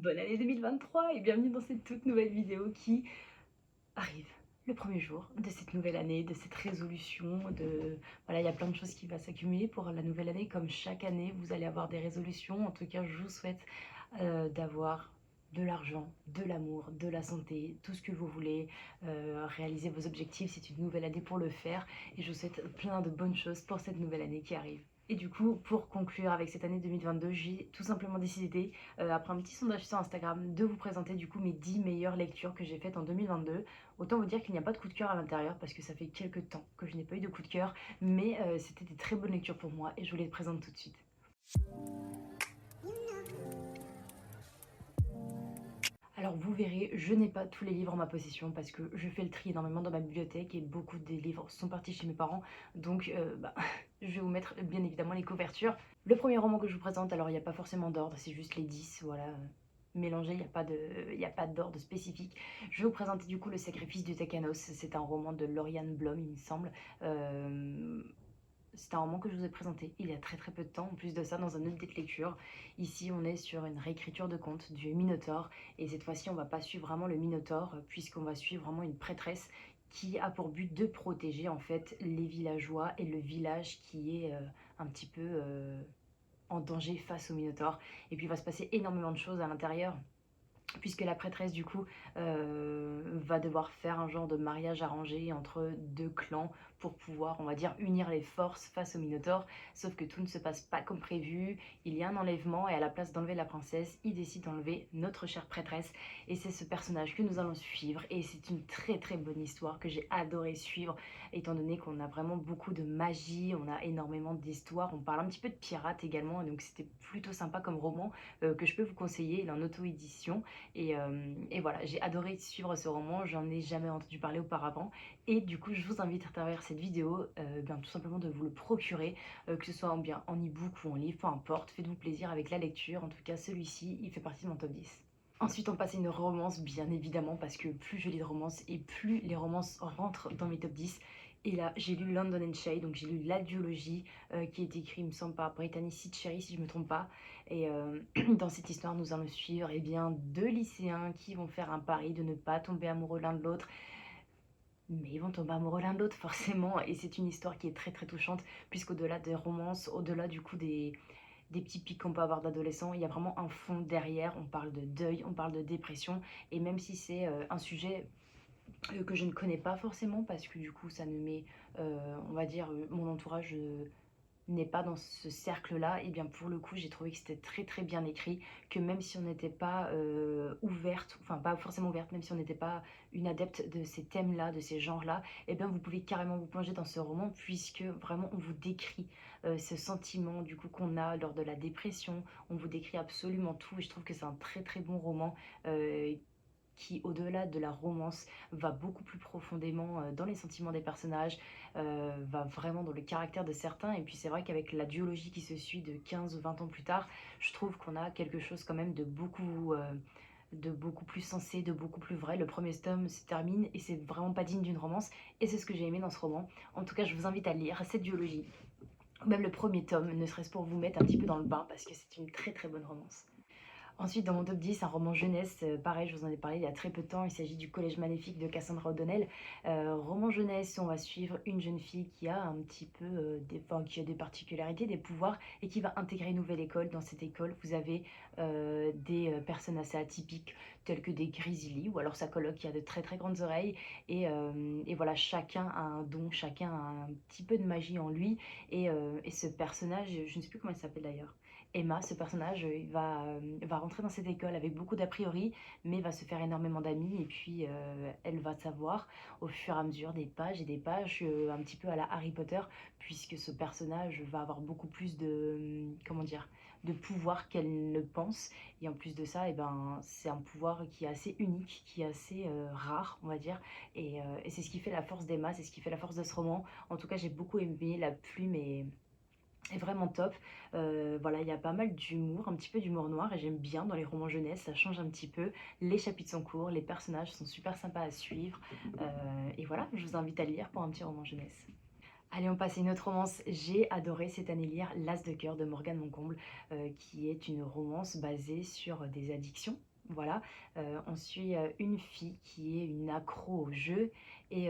bonne année 2023 et bienvenue dans cette toute nouvelle vidéo qui arrive le premier jour de cette nouvelle année, de cette résolution, voilà, il y a plein de choses qui vont s'accumuler pour la nouvelle année. Comme chaque année, vous allez avoir des résolutions. En tout cas, je vous souhaite d'avoir de l'argent, de l'amour, de la santé, tout ce que vous voulez, réaliser vos objectifs. C'est une nouvelle année pour le faire et je vous souhaite plein de bonnes choses pour cette nouvelle année qui arrive. Et du coup, pour conclure avec cette année 2022, j'ai tout simplement décidé, après un petit sondage sur Instagram, de vous présenter du coup mes 10 meilleures lectures que j'ai faites en 2022. Autant vous dire qu'il n'y a pas de coup de cœur à l'intérieur parce que ça fait quelques temps que je n'ai pas eu de coup de cœur, mais c'était des très bonnes lectures pour moi et je vous les présente tout de suite. Alors vous verrez, je n'ai pas tous les livres en ma possession parce que je fais le tri énormément dans ma bibliothèque et beaucoup des livres sont partis chez mes parents. Donc je vais vous mettre bien évidemment les couvertures. Le premier roman que je vous présente, alors il n'y a pas forcément d'ordre, c'est juste les 10, voilà, mélangés, il n'y a pas d'ordre spécifique. Je vais vous présenter du coup Le Sacrifice du Takanos, c'est un roman de Lauriane Blum il me semble. C'est un roman que je vous ai présenté il y a très peu de temps, en plus de ça dans un autre de lecture. Ici on est sur une réécriture de conte du Minotaure et cette fois-ci on va pas suivre vraiment le Minotaure puisqu'on va suivre vraiment une prêtresse qui a pour but de protéger en fait les villageois et le village qui est un petit peu en danger face au Minotaure. Et puis il va se passer énormément de choses à l'intérieur puisque la prêtresse du coup va devoir faire un genre de mariage arrangé entre deux clans pour pouvoir, on va dire, unir les forces face au Minotaure, sauf que tout ne se passe pas comme prévu, il y a un enlèvement et à la place d'enlever la princesse, il décide d'enlever notre chère prêtresse et c'est ce personnage que nous allons suivre et c'est une très bonne histoire que j'ai adoré suivre étant donné qu'on a vraiment beaucoup de magie, on a énormément d'histoires, on parle un petit peu de pirates également donc c'était plutôt sympa comme roman que je peux vous conseiller, il est en auto-édition et voilà, j'ai adoré suivre ce roman, j'en ai jamais entendu parler auparavant. Et du coup, je vous invite à travers cette vidéo, tout simplement de vous le procurer, que ce soit bien en e-book ou en livre, peu importe. Faites-vous plaisir avec la lecture. En tout cas, celui-ci, il fait partie de mon top 10. Ensuite, on passe à une romance, bien évidemment, parce que plus je lis de romances et plus les romances rentrent dans mes top 10. Et là, j'ai lu London and Shay, donc j'ai lu la duologie qui est écrite, il me semble, par Brittany Cherry, si je ne me trompe pas. Et dans cette histoire, nous allons suivre deux lycéens qui vont faire un pari de ne pas tomber amoureux l'un de l'autre. Mais ils vont tomber amoureux l'un de l'autre, forcément. Et c'est une histoire qui est très touchante, puisqu'au-delà des romances, au-delà du coup des petits pics qu'on peut avoir d'adolescents, il y a vraiment un fond derrière. On parle de deuil, on parle de dépression. Et même si c'est un sujet que je ne connais pas forcément, parce que du coup, ça ne met, on va dire, mon entourage n'est pas dans ce cercle-là, et bien pour le coup j'ai trouvé que c'était très bien écrit, que même si on n'était pas ouverte, enfin pas forcément ouverte, même si on n'était pas une adepte de ces thèmes-là, de ces genres-là, et bien vous pouvez carrément vous plonger dans ce roman puisque vraiment on vous décrit ce sentiment du coup qu'on a lors de la dépression, on vous décrit absolument tout et je trouve que c'est un très bon roman qui, au-delà de la romance, va beaucoup plus profondément dans les sentiments des personnages, va vraiment dans le caractère de certains. Et puis c'est vrai qu'avec la duologie qui se suit de 15 ou 20 ans plus tard, je trouve qu'on a quelque chose quand même de beaucoup plus sensé, de beaucoup plus vrai. Le premier tome se termine et c'est vraiment pas digne d'une romance. Et c'est ce que j'ai aimé dans ce roman. En tout cas, je vous invite à lire cette duologie. Même le premier tome, ne serait-ce pour vous mettre un petit peu dans le bain, parce que c'est une très bonne romance. Ensuite, dans mon top 10, un roman jeunesse, pareil, je vous en ai parlé il y a très peu de temps, il s'agit du Collège Maléfique de Cassandra O'Donnell. Roman jeunesse, on va suivre une jeune fille qui a un petit peu qui a des particularités, des pouvoirs, et qui va intégrer une nouvelle école. Dans cette école, vous avez des personnes assez atypiques, telles que des grizzlies, ou alors sa coloc qui a de très grandes oreilles. Et voilà, chacun a un don, chacun a un petit peu de magie en lui. Et ce personnage, je ne sais plus comment il s'appelle d'ailleurs, Emma, ce personnage, va rentrer dans cette école avec beaucoup d'a priori, mais va se faire énormément d'amis et puis elle va savoir au fur et à mesure des pages et des pages, un petit peu à la Harry Potter, puisque ce personnage va avoir beaucoup plus de, comment dire, de pouvoir qu'elle ne pense. Et en plus de ça, c'est un pouvoir qui est assez unique, qui est assez rare, on va dire. Et c'est ce qui fait la force d'Emma, c'est ce qui fait la force de ce roman. En tout cas, j'ai beaucoup aimé, la plume est vraiment top. Voilà, il y a pas mal d'humour, un petit peu d'humour noir et j'aime bien dans les romans jeunesse, ça change un petit peu. Les chapitres sont courts, les personnages sont super sympas à suivre. Et voilà, je vous invite à lire pour un petit roman jeunesse. Allez, on passe à une autre romance. J'ai adoré cette année lire L'As de cœur de Morgane Moncomble, qui est une romance basée sur des addictions. voilà. On suit, une fille qui est une accro au jeu et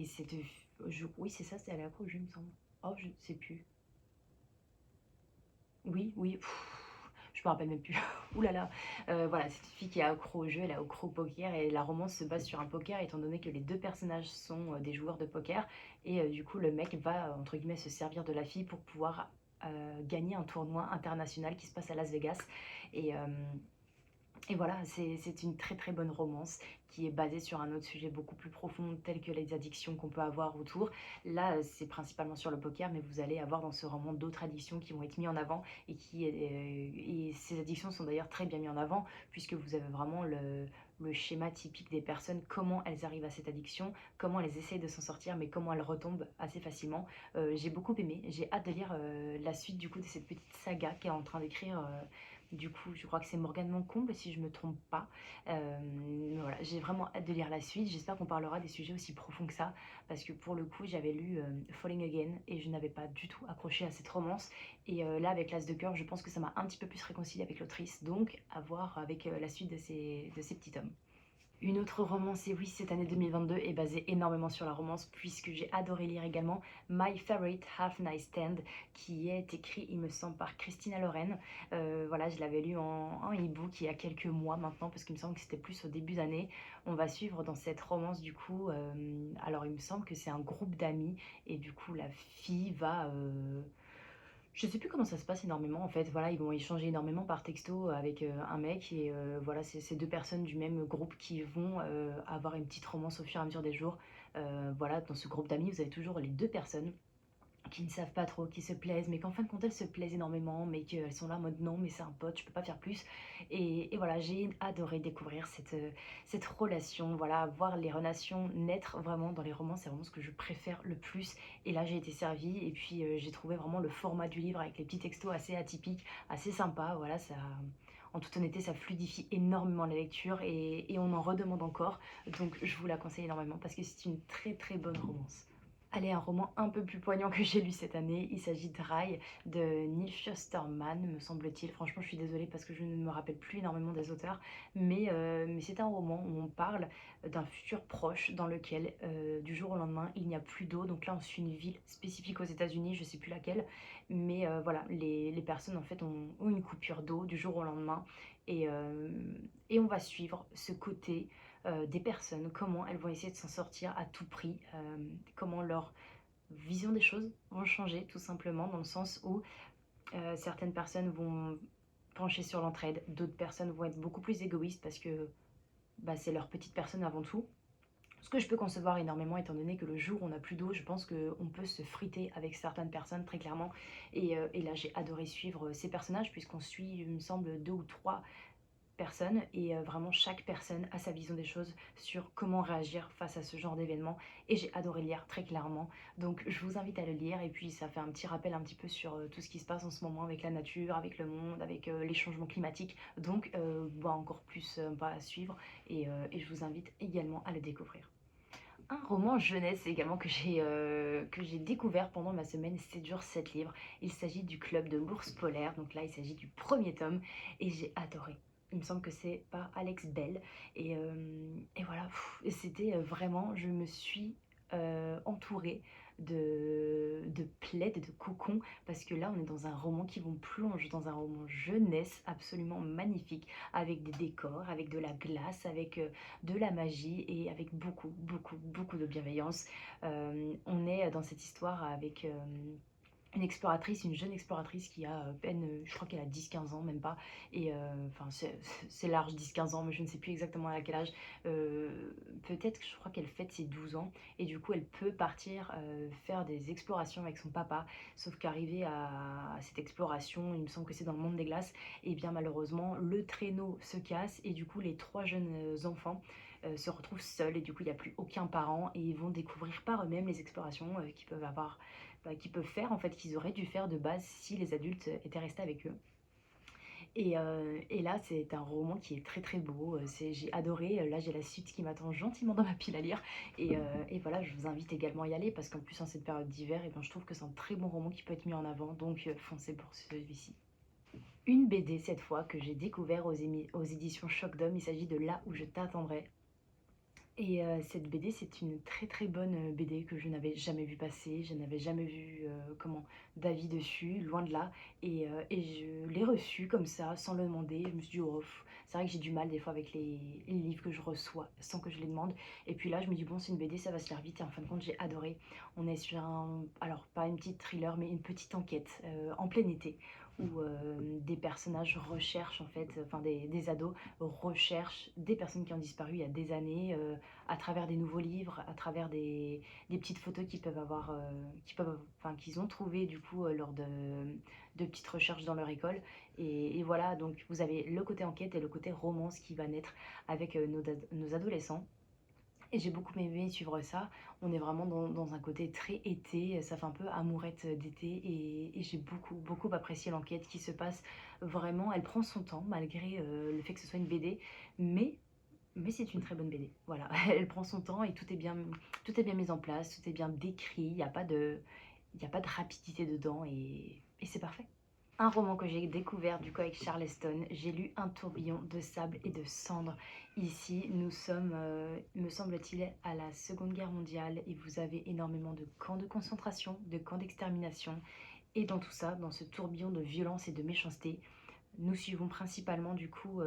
cette f je oui c'est ça, c'est elle est accro au jeu il me semble. Oh je ne sais plus. Oui, oui, je me rappelle même plus. Ouh là là, voilà, c'est une fille qui est accro au jeu, elle est accro au poker et la romance se base sur un poker étant donné que les 2 personnages sont, des joueurs de poker et du coup le mec va, entre guillemets «se servir» de la fille pour pouvoir, gagner un tournoi international qui se passe à Las Vegas et voilà, c'est une très, très bonne romance qui est basée sur un autre sujet beaucoup plus profond tel que les addictions qu'on peut avoir autour. Là, c'est principalement sur le poker, mais vous allez avoir dans ce roman d'autres addictions qui vont être mis en avant et ces addictions sont d'ailleurs très bien mis en avant puisque vous avez vraiment le schéma typique des personnes, comment elles arrivent à cette addiction, comment elles essayent de s'en sortir, mais comment elles retombent assez facilement. J'ai beaucoup aimé, j'ai hâte de lire, la suite du coup de cette petite saga qu'elle est en train d'écrire, du coup, je crois que c'est Morgane Moncomble, si je me trompe pas. Voilà, j'ai vraiment hâte de lire la suite. J'espère qu'on parlera des sujets aussi profonds que ça, parce que pour le coup, j'avais lu Falling Again et je n'avais pas du tout accroché à cette romance. Et là, avec l'As de cœur, je pense que ça m'a un petit peu plus réconcilié avec l'autrice. Donc, à voir avec la suite de ces petits tomes. Une autre romance, et oui, cette année 2022 est basée énormément sur la romance, puisque j'ai adoré lire également My Favorite Half Night Stand, qui est écrit, il me semble, par Christina Loren. Voilà, je l'avais lu en e-book il y a quelques mois maintenant, parce qu'il me semble que c'était plus au début d'année. On va suivre dans cette romance, du coup, alors il me semble que c'est un groupe d'amis, et du coup, la fille va... je sais plus comment ça se passe énormément en fait, voilà, ils vont échanger énormément par texto avec, un mec et voilà, c'est ces 2 personnes du même groupe qui vont, avoir une petite romance au fur et à mesure des jours. Voilà, dans ce groupe d'amis, vous avez toujours les 2 personnes qui ne savent pas trop, qui se plaisent, mais qu'en fin de compte, elles se plaisent énormément, mais qu'elles sont là en mode non, mais c'est un pote, je peux pas faire plus. Et voilà, j'ai adoré découvrir cette relation, voilà, voir les relations naître vraiment dans les romans, c'est vraiment ce que je préfère le plus. Et là, j'ai été servie, et puis j'ai trouvé vraiment le format du livre avec les petits textos assez atypiques, assez sympa, voilà, ça. En toute honnêteté, ça fluidifie énormément la lecture et on en redemande encore. Donc, je vous la conseille énormément parce que c'est une très très bonne romance. Allez, un roman un peu plus poignant que j'ai lu cette année, il s'agit de Rail de Neil Shusterman, me semble-t-il. Franchement, je suis désolée parce que je ne me rappelle plus énormément des auteurs, mais c'est un roman où on parle d'un futur proche dans lequel, du jour au lendemain, il n'y a plus d'eau. Donc là, on suit une ville spécifique aux États-Unis, je ne sais plus laquelle, mais voilà, les personnes en fait ont une coupure d'eau du jour au lendemain et, euh, et on va suivre ce côté des personnes, comment elles vont essayer de s'en sortir à tout prix, comment leur vision des choses vont changer tout simplement dans le sens où certaines personnes vont pencher sur l'entraide, d'autres personnes vont être beaucoup plus égoïstes parce que bah, c'est leur petite personne avant tout. Ce que je peux concevoir énormément étant donné que le jour où on n'a plus d'eau, je pense qu'on peut se friter avec certaines personnes très clairement. Et là j'ai adoré suivre ces personnages puisqu'on suit, il me semble, 2 ou 3 personnes et vraiment chaque personne a sa vision des choses sur comment réagir face à ce genre d'événement et j'ai adoré lire très clairement, donc je vous invite à le lire et puis ça fait un petit rappel un petit peu sur tout ce qui se passe en ce moment avec la nature, avec le monde, avec les changements climatiques, donc bah, encore plus bah, à suivre et je vous invite également à le découvrir. Un roman jeunesse également que j'ai découvert pendant ma semaine 7 jours 7 livres. Il s'agit du Club de l'ours polaire. Donc là, il s'agit du premier tome et j'ai adoré. Il me semble que c'est par Alex Bell. Et voilà, c'était vraiment, je me suis entourée de plaids, de cocons, parce que là, on est dans un roman qui vous plonge dans un roman jeunesse absolument magnifique, avec des décors, avec de la glace, avec de la magie et avec beaucoup, beaucoup, beaucoup de bienveillance. On est dans cette histoire avec une exploratrice, une jeune exploratrice qui a à peine, je crois qu'elle a 10-15 ans, même pas, et enfin c'est large 10-15 ans, mais je ne sais plus exactement à quel âge, peut-être que je crois qu'elle fête ses 12 ans, et du coup elle peut partir faire des explorations avec son papa, sauf qu'arrivé à cette exploration, il me semble que c'est dans le monde des glaces, et bien malheureusement le traîneau se casse, et du coup les 3 jeunes enfants se retrouvent seuls, et du coup il n'y a plus aucun parent, et ils vont découvrir par eux-mêmes les explorations qu'ils peuvent avoir qu'ils peuvent faire, en fait, qu'ils auraient dû faire de base si les adultes étaient restés avec eux. Et là, c'est un roman qui est très très beau. J'ai adoré. Là, j'ai la suite qui m'attend gentiment dans ma pile à lire. Et voilà, je vous invite également à y aller parce qu'en plus, en cette période d'hiver, et ben, je trouve que c'est un très bon roman qui peut être mis en avant. Donc, foncez pour celui-ci. Une BD cette fois que j'ai découvert aux éditions Choc d'Homme, il s'agit de Là où je t'attendrai. Et cette BD, c'est une très très bonne BD que je n'avais jamais vue passer, je n'avais jamais vu d'avis dessus, loin de là. Et je l'ai reçue comme ça, sans le demander. Je me suis dit, oh, c'est vrai que j'ai du mal des fois avec les livres que je reçois sans que je les demande. Et puis là, je me dis, bon, c'est une BD, ça va se lire vite. Et en fin de compte, j'ai adoré. On est sur alors pas une petite thriller, mais une petite enquête en plein été où des personnages recherchent en fait, enfin des ados recherchent des personnes qui ont disparu il y a des années à travers des nouveaux livres, à travers des petites photos qu'ils peuvent avoir, qu'ils ont trouvées du coup lors de petites recherches dans leur école. Et voilà, donc vous avez le côté enquête et le côté romance qui va naître avec nos adolescents. Et j'ai beaucoup aimé suivre ça. On est vraiment dans un côté très été, ça fait un peu amourette d'été et j'ai beaucoup apprécié l'enquête qui se passe vraiment. Elle prend son temps malgré le fait que ce soit une BD, mais c'est une très bonne BD. Voilà, elle prend son temps et tout est bien mis en place, tout est bien décrit, il y a pas de rapidité dedans et c'est parfait. Un roman que j'ai découvert du coup avec Charleston, j'ai lu Un tourbillon de sable et de cendres. Ici, nous sommes, me semble-t-il, à la Seconde Guerre mondiale et vous avez énormément de camps de concentration, de camps d'extermination. Et dans tout ça, dans ce tourbillon de violence et de méchanceté, nous suivons principalement du coup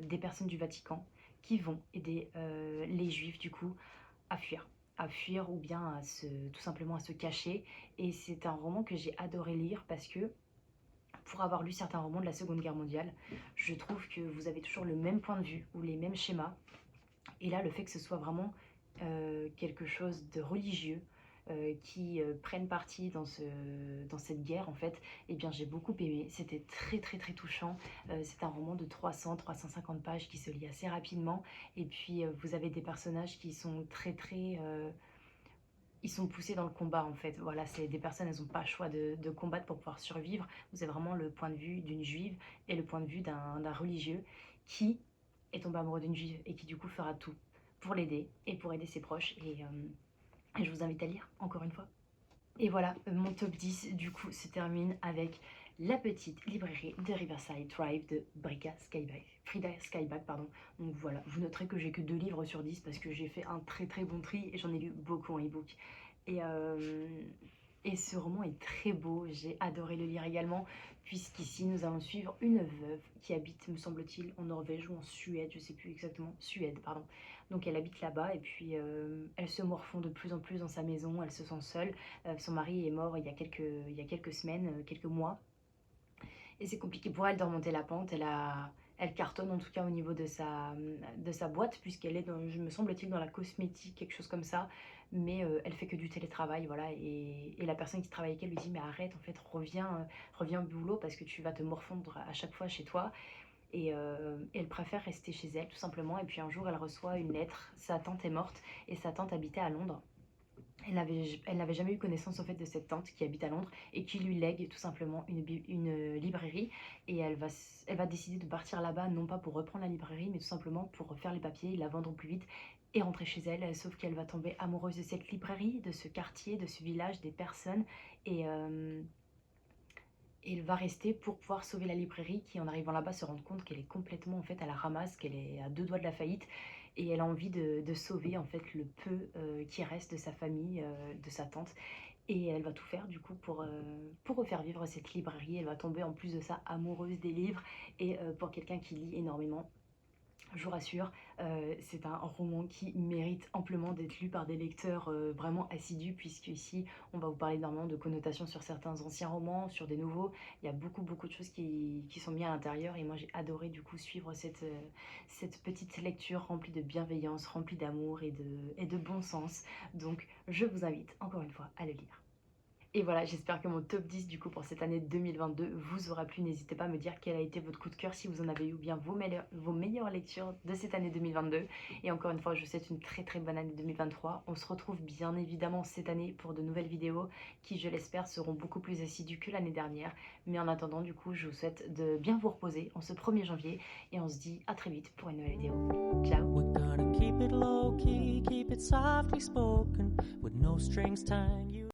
des personnes du Vatican qui vont aider les Juifs du coup à fuir. À fuir ou bien tout simplement à se cacher. Et c'est un roman que j'ai adoré lire parce que pour avoir lu certains romans de la Seconde Guerre mondiale, je trouve que vous avez toujours le même point de vue ou les mêmes schémas. Et là, le fait que ce soit vraiment quelque chose de religieux qui prenne parti dans cette guerre, en fait, eh bien, j'ai beaucoup aimé. C'était très touchant. C'est un roman de 300-350 pages qui se lit assez rapidement. Et puis, vous avez des personnages qui sont ils sont poussés dans le combat en fait. Voilà, c'est des personnes, elles n'ont pas le choix de combattre pour pouvoir survivre. Vous avez vraiment le point de vue d'une juive et le point de vue d'un religieux qui est tombé amoureux d'une juive et qui du coup fera tout pour l'aider et pour aider ses proches. Et je vous invite à lire, encore une fois. Et voilà, mon top 10 du coup se termine avec La petite librairie de Riverside Drive de Frida Skyback, pardon. Donc voilà, vous noterez que j'ai que 2 livres sur 10 parce que j'ai fait un très bon tri et j'en ai lu beaucoup en e-book. Et, euh, et ce roman est très beau, j'ai adoré le lire également, puisqu'ici nous allons suivre une veuve qui habite, me semble-t-il, en Norvège ou en Suède, je sais plus exactement, Suède, pardon. Donc elle habite là-bas et puis elle se morfond de plus en plus dans sa maison, elle se sent seule. Son mari est mort il y a quelques semaines, quelques mois, et c'est compliqué pour elle de remonter la pente. Elle cartonne en tout cas au niveau de sa boîte, puisqu'elle est, je me semble-t-il, dans la cosmétique, quelque chose comme ça. Mais elle fait que du télétravail, voilà. Et la personne qui travaille avec elle lui dit, mais arrête, en fait, reviens au boulot parce que tu vas te morfondre à chaque fois chez toi. Et elle préfère rester chez elle, tout simplement. Et puis un jour, elle reçoit une lettre. Sa tante est morte et sa tante habitait à Londres. Elle n'avait jamais eu connaissance en fait de cette tante qui habite à Londres et qui lui lègue tout simplement une librairie, et elle va décider de partir là-bas non pas pour reprendre la librairie mais tout simplement pour faire les papiers, la vendre au plus vite et rentrer chez elle, sauf qu'elle va tomber amoureuse de cette librairie, de ce quartier, de ce village, des personnes, et elle va rester pour pouvoir sauver la librairie qui en arrivant là-bas se rend compte qu'elle est complètement en fait à la ramasse, qu'elle est à 2 doigts de la faillite, et elle a envie de sauver en fait le peu qui reste de sa famille, de sa tante, et elle va tout faire du coup pour refaire vivre cette librairie. Elle va tomber en plus de ça amoureuse des livres, et pour quelqu'un qui lit énormément, je vous rassure, c'est un roman qui mérite amplement d'être lu par des lecteurs vraiment assidus, puisque ici on va vous parler énormément de connotations sur certains anciens romans, sur des nouveaux. Il y a beaucoup de choses qui sont mises à l'intérieur, et moi j'ai adoré du coup suivre cette petite lecture remplie de bienveillance, remplie d'amour et de bon sens. Donc je vous invite encore une fois à le lire. Et voilà, j'espère que mon top 10 du coup pour cette année 2022 vous aura plu. N'hésitez pas à me dire quel a été votre coup de cœur, si vous en avez eu, ou bien vos meilleures lectures de cette année 2022. Et encore une fois, je vous souhaite une très bonne année 2023. On se retrouve bien évidemment cette année pour de nouvelles vidéos qui, je l'espère, seront beaucoup plus assidues que l'année dernière. Mais en attendant, du coup, je vous souhaite de bien vous reposer en ce 1er janvier et on se dit à très vite pour une nouvelle vidéo. Ciao! We're gonna keep it low key, keep it softly spoken, with no strings tying you.